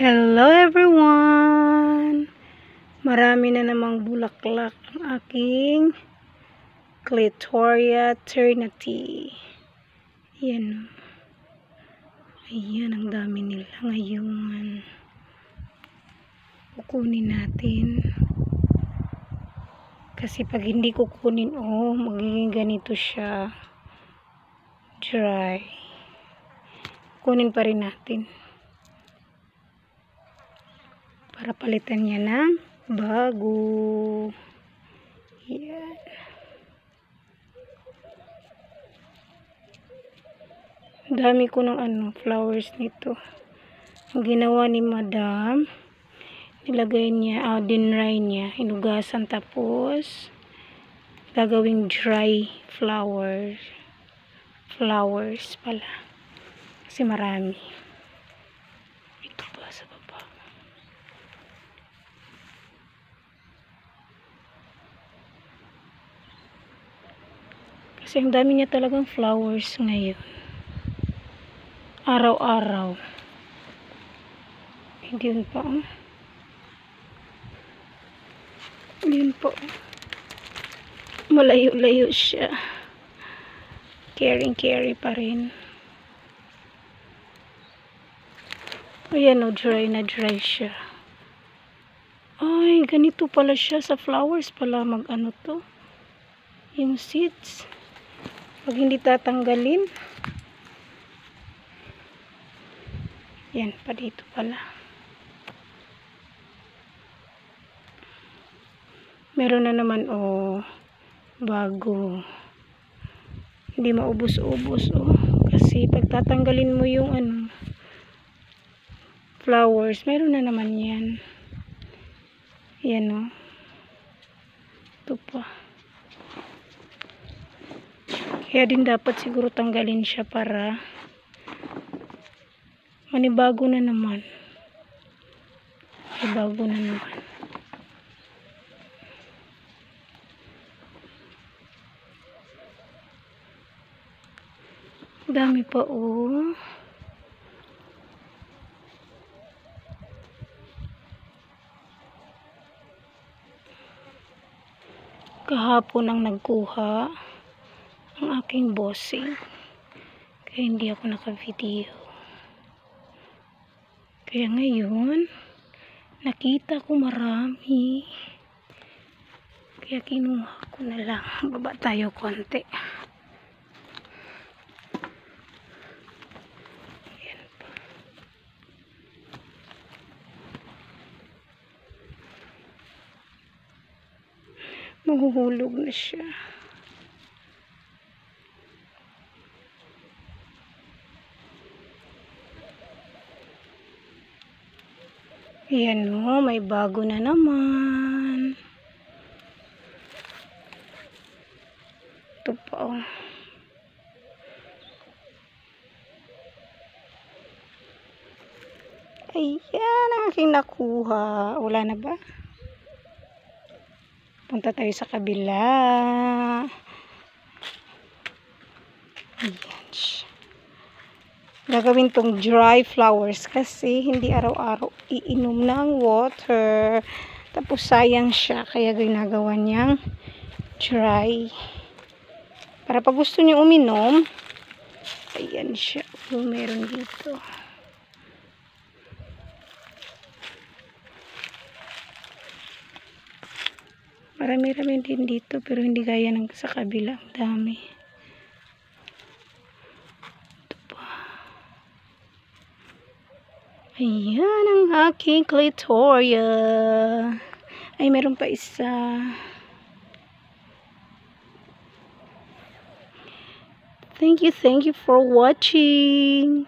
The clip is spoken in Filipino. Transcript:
Hello everyone! Marami na namang bulaklak ang aking Clitoria ternate. Yan. Ayan, ang dami nila ngayon. Kukunin natin. Kasi pag hindi kukunin, magiging ganito siya. Dry. Kunin pa rin natin. Para palitan niya ng bago. Yan. Dami ko ng flowers nito. Ang ginawa ni Madam, nilagay niya, dinry niya, hinugasan, tapos gagawing dry flowers pala. Kasi marami. Ito pa sa baba. Kasi ang dami niya talagang flowers ngayon. Araw-araw. Hindi yun pa. Yun po. Malayo-layo siya. Carry pa rin. Ayan dry na dry siya. Ay, ganito pala siya. Sa flowers pala to. Yung seeds. Pag hindi tatanggalin. Yan pa dito pala. Meron na naman bago. Hindi maubos-ubos kasi pag tatanggalin mo yung flowers, meron na naman yan. Yan ito pa. Kaya din dapat siguro tanggalin siya para manibago na naman. Manibago na naman. Dami pa Kahapon ang nagkuha ang aking bossing. Kaya hindi ako naka-video. Kaya ngayon, nakita ko marami. Kaya kinuha ko na lang. Baba tayo konti. Ayan pa. Mahuhulog na siya. Ayan may bago na naman. Ito pa Ayan ang aking nakuha. Wala na ba? Punta tayo sa kabila. Ayan siya. Gagawin tong dry flowers kasi hindi araw-araw iinom ng water. Tapos sayang siya. Kaya ginagawa niyang dry. Para pag gusto niyo uminom, ayan siya. Meron dito. Marami-rami din dito pero hindi gaya ng sa kabila. Ang dami. Ito pa. Ayan ang aking Clitoria. Ay, meron pa isa. Thank you for watching.